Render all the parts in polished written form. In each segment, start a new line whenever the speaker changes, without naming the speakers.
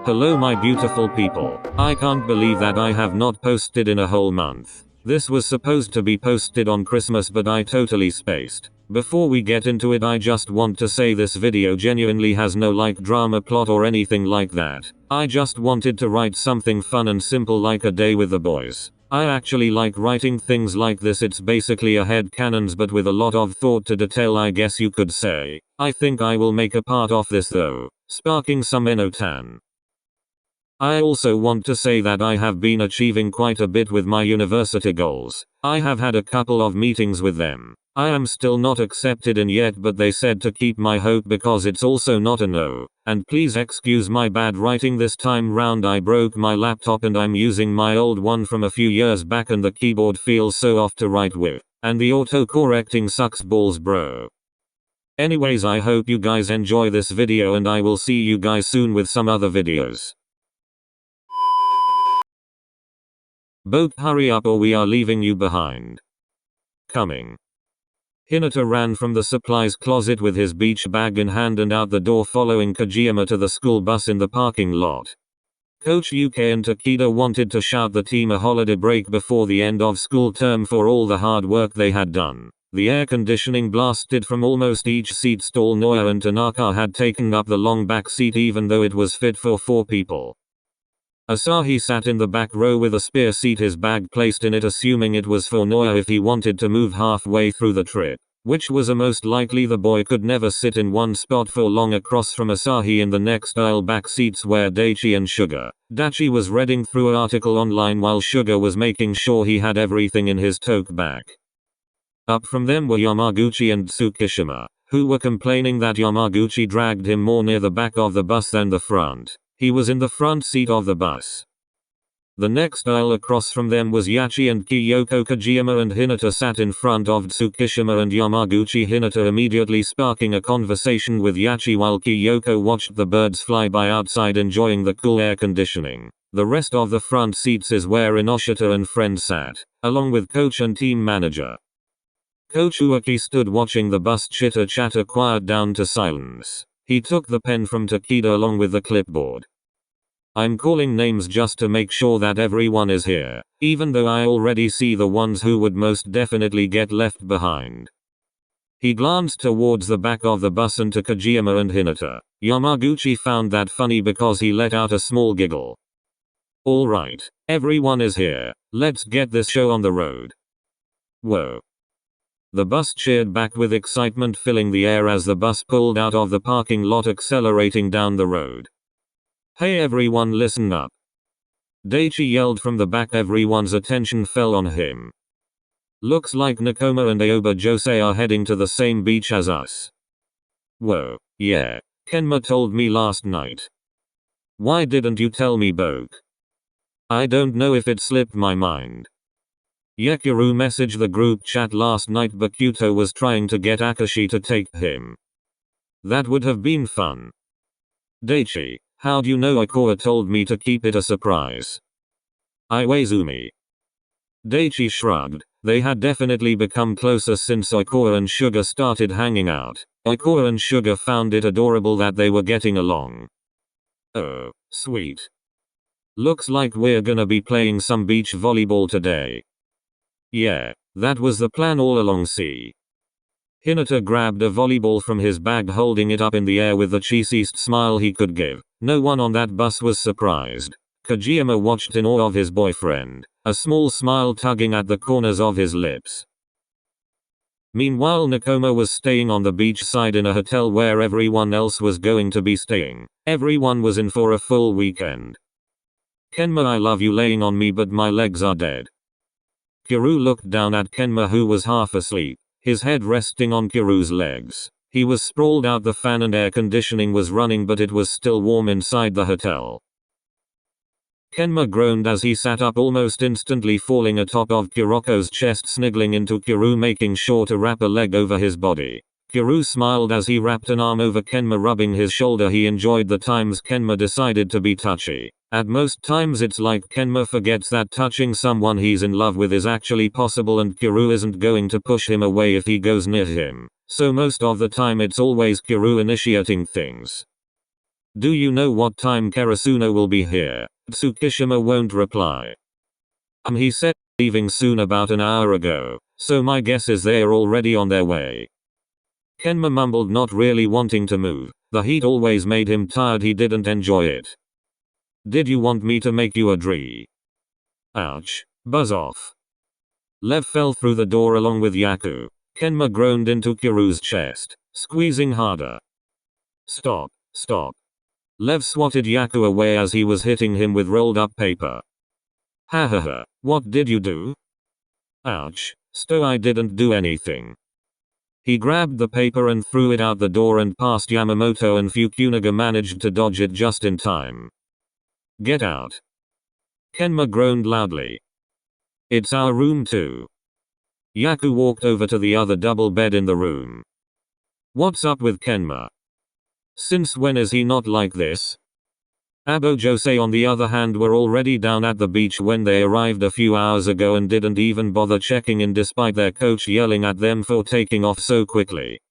Hello my beautiful people. I can't believe that I have not posted in a whole month. This was supposed to be posted on Christmas but I totally spaced. Before we get into it, I just want to say this video genuinely has no drama plot or anything like that. I just wanted to write something fun and simple like a day with the boys. I actually like writing things like this. It's basically a headcanons but with a lot of thought to detail, I guess you could say. I think I will make a part of this though, sparking some enotan. I also want to say that I have been achieving quite a bit with my university goals. I have had a couple of meetings with them. I am still not accepted in yet, but they said to keep my hope because it's also not a no. And please excuse my bad writing this time round. I broke my laptop and I'm using my old one from a few years back and the keyboard feels so off to write with. And the auto-correcting sucks balls bro. Anyways, I hope you guys enjoy this video and I will see you guys soon with some other videos. Both hurry up or we are leaving you behind. Coming. Hinata ran from the supplies closet with his beach bag in hand and out the door, following Kajiyama to the school bus in the parking lot. Coach Yuki and Takeda wanted to shout the team a holiday break before the end of school term for all the hard work they had done. The air conditioning blasted from almost each seat stall. Noya and Tanaka had taken up the long back seat even though it was fit for 4 people. Asahi sat in the back row with a spare seat, his bag placed in it, assuming it was for Noya if he wanted to move halfway through the trip, which was a most likely. The boy could never sit in one spot for long. Across from Asahi in the next aisle back seats were Daichi and Suga. Dachi was reading through an article online while Suga was making sure he had everything in his tote bag. Up from them were Yamaguchi and Tsukishima, who were complaining that Yamaguchi dragged him more near the back of the bus than the front. He was in the front seat of the bus. The next aisle across from them was Yachi and Kyoko. Kajiyama and Hinata sat in front of Tsukishima and Yamaguchi, Hinata immediately sparking a conversation with Yachi while Kyoko watched the birds fly by outside enjoying the cool air conditioning. The rest of the front seats is where Inoshita and friends sat, along with coach and team manager. Coach Ueki stood watching the bus chitter chatter quiet down to silence. He took the pen from Takeda along with the clipboard. I'm calling names just to make sure that everyone is here, even though I already see the ones who would most definitely get left behind. He glanced towards the back of the bus and to Kajiyama and Hinata. Yamaguchi found that funny because he let out a small giggle. Alright, everyone is here, let's get this show on the road. Whoa. The bus cheered back with excitement filling the air as the bus pulled out of the parking lot, accelerating down the road. Hey everyone, listen up. Daichi yelled from the back. Everyone's attention fell on him. Looks like Nekoma and Aoba johsai are heading to the same beach as us. Whoa, yeah. Kenma told me last night. Why didn't you tell me, Boke? I don't know if it slipped my mind. Yekuru messaged the group chat last night, but Kyuto was trying to get Akashi to take him. That would have been fun. Daichi, how'd you know? Ikora told me to keep it a surprise. Iwaizumi. Daichi shrugged. They had definitely become closer since Ikora and Suga started hanging out. Ikora and Suga found it adorable that they were getting along. Oh, sweet. Looks like we're gonna be playing some beach volleyball today. Yeah, that was the plan all along. See. Hinata grabbed a volleyball from his bag, holding it up in the air with the cheesiest smile he could give. No one on that bus was surprised. Kajiyama watched in awe of his boyfriend, a small smile tugging at the corners of his lips. Meanwhile, Nekoma was staying on the beach side in a hotel where everyone else was going to be staying. Everyone was in for a full weekend. Kenma, I love you laying on me, but my legs are dead. Kiru looked down at Kenma, who was half asleep, his head resting on Kiru's legs. He was sprawled out. The fan and air conditioning was running, but it was still warm inside the hotel. Kenma groaned as he sat up, almost instantly falling atop of Kuroko's chest, sniggling into Kiru, making sure to wrap a leg over his body. Kiru smiled as he wrapped an arm over Kenma, rubbing his shoulder. He enjoyed the times Kenma decided to be touchy. At most times it's like Kenma forgets that touching someone he's in love with is actually possible, and Kiru isn't going to push him away if he goes near him. So most of the time it's always Kiru initiating things. Do you know what time Karasuno will be here? Tsukishima won't reply. He said leaving soon about an hour ago, so my guess is they're already on their way. Kenma mumbled, not really wanting to move. The heat always made him tired, he didn't enjoy it. Did you want me to make you a dree? Ouch. Buzz off. Lev fell through the door along with Yaku. Kenma groaned into Kiru's chest, squeezing harder. Stop, stop. Lev swatted Yaku away as he was hitting him with rolled up paper. Ha ha ha, what did you do? Ouch, Sto, I didn't do anything. He grabbed the paper and threw it out the door and past Yamamoto, and Fukunaga managed to dodge it just in time. Get out. Kenma groaned loudly. It's our room too. Yaku walked over to the other double bed in the room. What's up with Kenma? Since when is he not like this? Abo Josei on the other hand were already down at the beach when they arrived a few hours ago and didn't even bother checking in despite their coach yelling at them for taking off so quickly.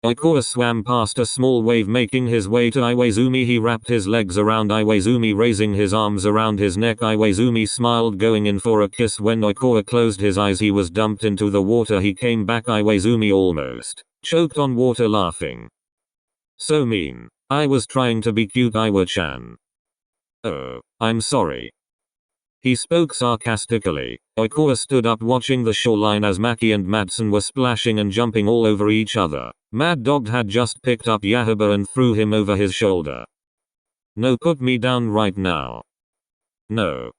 Oikawa swam past a small wave making his way to Iwaizumi. He wrapped his legs around Iwaizumi, raising his arms around his neck. Iwaizumi smiled, going in for a kiss. When Oikawa closed his eyes he was dumped into the water. He came back. Iwaizumi almost choked on water, laughing. So mean. I was trying to be cute, Iwa-chan. Oh, I'm sorry. He spoke sarcastically. Oikawa stood up watching the shoreline as Maki and Matsun were splashing and jumping all over each other. Mad Dog had just picked up Yahaba and threw him over his shoulder. No, put me down right now. No.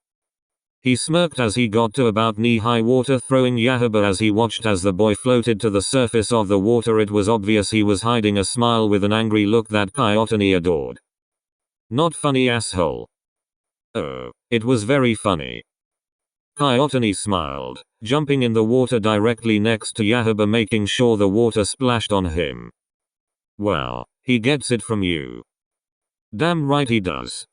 He smirked as he got to about knee-high water, throwing Yahaba as he watched as the boy floated to the surface of the water. It was obvious he was hiding a smile with an angry look that Kaiotani adored. Not funny, asshole. Oh, it was very funny. Kaiotani smiled, jumping in the water directly next to Yahaba, making sure the water splashed on him. Wow, he gets it from you. Damn right he does.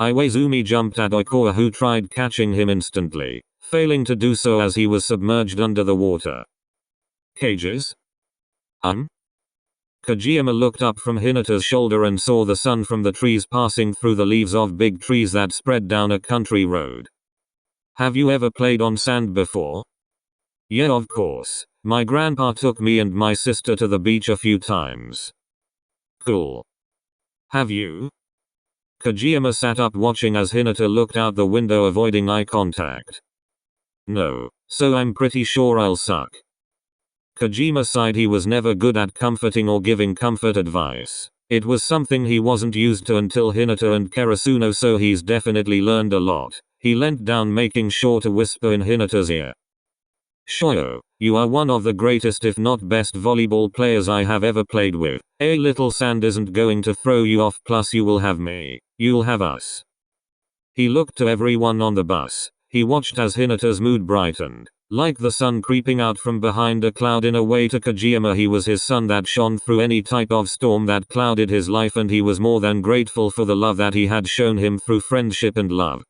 Iwaizumi jumped at Oikawa, who tried catching him instantly, failing to do so as he was submerged under the water. Cages? Kajiyama looked up from Hinata's shoulder and saw the sun from the trees passing through the leaves of big trees that spread down a country road. Have you ever played on sand before? Yeah, of course. My grandpa took me and my sister to the beach a few times. Cool. Have you? Kajiyama sat up watching as Hinata looked out the window, avoiding eye contact. No, so I'm pretty sure I'll suck. Kajima sighed. He was never good at comforting or giving comfort advice. It was something he wasn't used to until Hinata and Karasuno, so he's definitely learned a lot. He leant down, making sure to whisper in Hinata's ear. Shoyo, you are one of the greatest if not best volleyball players I have ever played with. A little sand isn't going to throw you off, plus you will have me. You'll have us. He looked to everyone on the bus. He watched as Hinata's mood brightened. Like the sun creeping out from behind a cloud. In a way, to Kajiyama he was his sun that shone through any type of storm that clouded his life, and he was more than grateful for the love that he had shown him through friendship and love.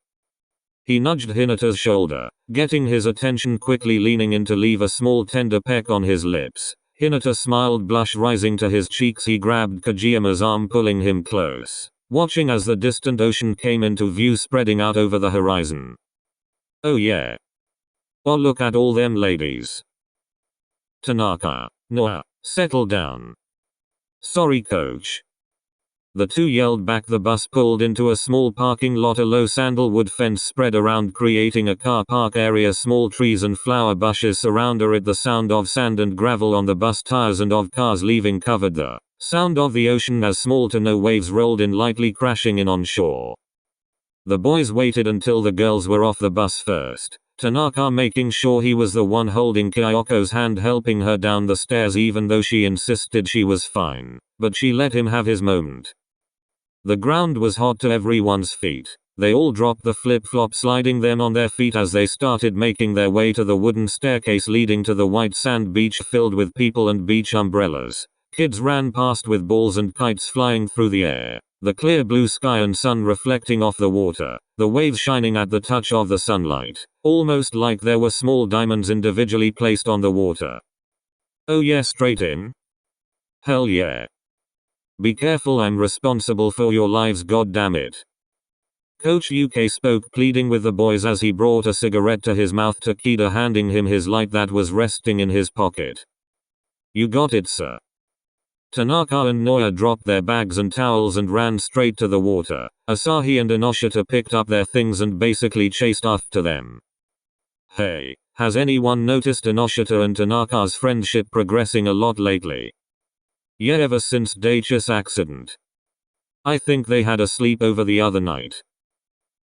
He nudged Hinata's shoulder, getting his attention, quickly leaning in to leave a small tender peck on his lips. Hinata smiled, blush rising to his cheeks. He grabbed Kajiyama's arm, pulling him close, watching as the distant ocean came into view, spreading out over the horizon. Oh yeah. Oh, look at all them ladies. Tanaka. Noah, settle down. Sorry, coach. The two yelled back. The bus pulled into a small parking lot. A low sandalwood fence spread around, creating a car park area. Small trees and flower bushes surround it. The sound of sand and gravel on the bus tires and of cars leaving covered the sound of the ocean as small to no waves rolled in, lightly crashing in on shore. The boys waited until the girls were off the bus first. Tanaka making sure he was the one holding Kyoko's hand, helping her down the stairs, even though she insisted she was fine. But she let him have his moment. The ground was hot to everyone's feet. They all dropped the flip-flops, sliding them on their feet as they started making their way to the wooden staircase leading to the white sand beach filled with people and beach umbrellas. Kids ran past with balls and kites flying through the air. The clear blue sky and sun reflecting off the water, the waves shining at the touch of the sunlight, almost like there were small diamonds individually placed on the water. Oh yeah, straight in? Hell yeah. Be careful, I'm responsible for your lives, goddammit. Coach UK spoke, pleading with the boys as he brought a cigarette to his mouth, Takeda handing him his light that was resting in his pocket. You got it, sir. Tanaka and Noya dropped their bags and towels and ran straight to the water. Asahi and Inoshita picked up their things and basically chased after them. Hey, has anyone noticed Inoshita and Tanaka's friendship progressing a lot lately? Yeah, ever since Daichi's accident. I think they had a sleepover the other night.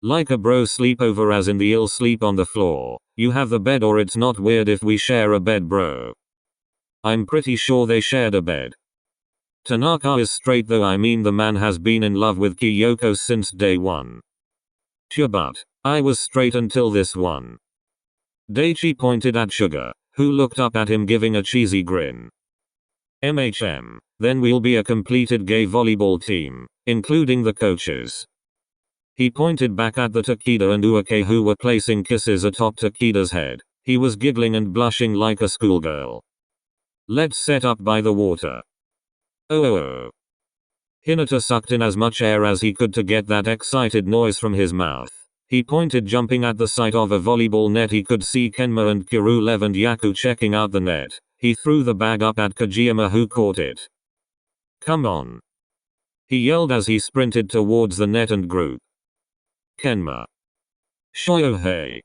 Like a bro sleepover, as in the ill sleep on the floor. You have the bed, or it's not weird if we share a bed, bro. I'm pretty sure they shared a bed. Tanaka is straight though, I mean the man has been in love with Kyoko since day one. Sure, but I was straight until this one. Daichi pointed at Sugar, who looked up at him giving a cheesy grin. Then we'll be a completed gay volleyball team, including the coaches. He pointed back at the Takeda and Ueke, who were placing kisses atop Takeda's head. He was giggling and blushing like a schoolgirl. Let's set up by the water. Oh. Hinata sucked in as much air as he could to get that excited noise from his mouth. He pointed, jumping at the sight of a volleyball net. He could see Kenma and Kirulev and Yaku checking out the net. He threw the bag up at Kajiyama, who caught it. Come on, he yelled as he sprinted towards the net and group. Kenma. Shoyohei.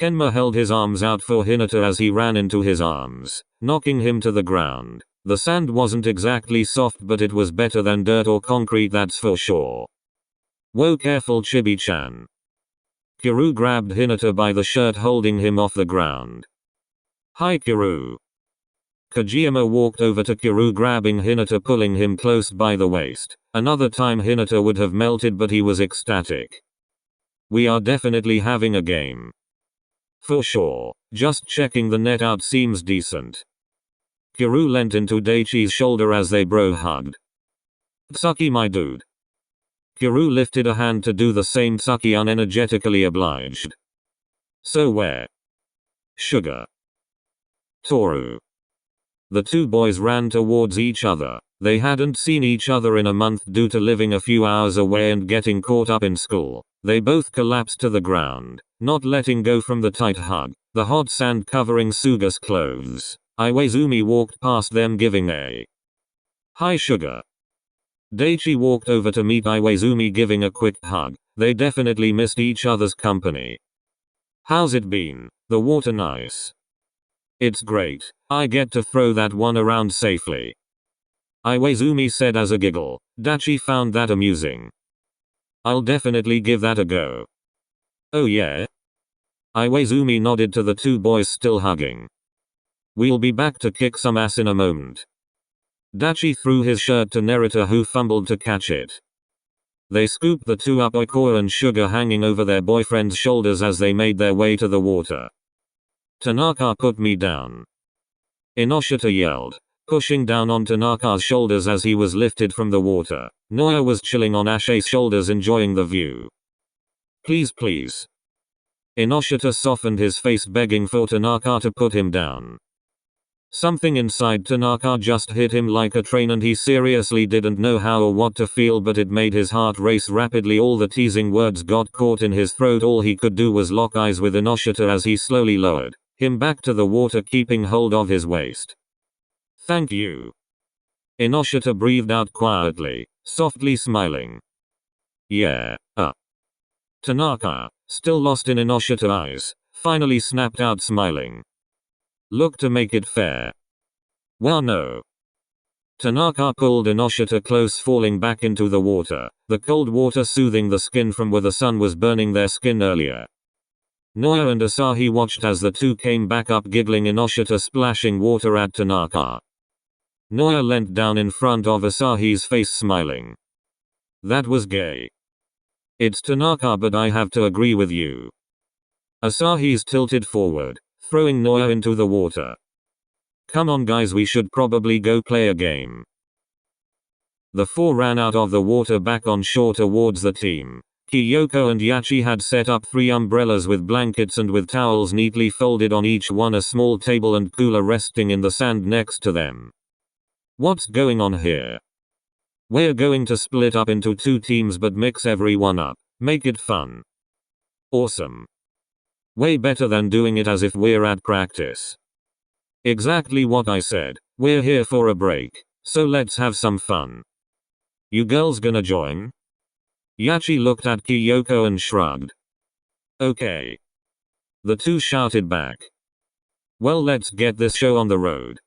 Kenma held his arms out for Hinata as he ran into his arms, knocking him to the ground. The sand wasn't exactly soft, but it was better than dirt or concrete, that's for sure. Whoa, careful, Chibi-chan. Kiru grabbed Hinata by the shirt, holding him off the ground. Hi, Kiru. Kajiyama walked over to Kiru, grabbing Hinata, pulling him close by the waist. Another time Hinata would have melted, but he was ecstatic. We are definitely having a game. For sure. Just checking the net out seems decent. Kiru leant into Daichi's shoulder as they bro hugged. Tsuki, my dude. Kiru lifted a hand to do the same. Tsuki unenergetically obliged. So where? Sugar. Toru. The two boys ran towards each other. They hadn't seen each other in a month due to living a few hours away and getting caught up in school. They both collapsed to the ground, not letting go from the tight hug. The hot sand covering Suga's clothes. Iwaizumi walked past them, giving a hi, Sugar. Daichi walked over to meet Iwaizumi, giving a quick hug. They definitely missed each other's company. How's it been? The water nice? It's great. I get to throw that one around safely. Iwaizumi said as a giggle. Dachi found that amusing. I'll definitely give that a go. Oh yeah? Iwaizumi nodded to the two boys still hugging. We'll be back to kick some ass in a moment. Dachi threw his shirt to Nerita, who fumbled to catch it. They scooped the two up, Oikoa and Sugar hanging over their boyfriend's shoulders as they made their way to the water. Tanaka, put me down. Inoshita yelled, pushing down on Tanaka's shoulders as he was lifted from the water. Noya was chilling on Ashe's shoulders, enjoying the view. Please, please. Inoshita softened his face, begging for Tanaka to put him down. Something inside Tanaka just hit him like a train, and he seriously didn't know how or what to feel, but it made his heart race rapidly. All the teasing words got caught in his throat. All he could do was lock eyes with Inoshita as he slowly lowered him back to the water, keeping hold of his waist. Thank you. Inoshita breathed out quietly, softly smiling. Yeah, Tanaka, still lost in Inoshita's eyes, finally snapped out, smiling. Look, to make it fair. Well, no. Tanaka pulled Inoshita close, falling back into the water, the cold water soothing the skin from where the sun was burning their skin earlier. Noya and Asahi watched as the two came back up, giggling, Inoshita splashing water at Tanaka. Noya leant down in front of Asahi's face, smiling. That was gay. It's Tanaka, but I have to agree with you. Asahi's tilted forward, throwing Noya into the water. Come on guys, we should probably go play a game. The four ran out of the water back on shore towards the team. Kyoko and Yachi had set up 3 umbrellas with blankets and with towels neatly folded on each one, a small table and cooler resting in the sand next to them. What's going on here? We're going to split up into 2 teams but mix everyone up. Make it fun. Awesome. Way better than doing it as if we're at practice. Exactly what I said. We're here for a break, so let's have some fun. You girls gonna join? Yachi looked at Kyoko and shrugged. Okay. The two shouted back. Well, let's get this show on the road.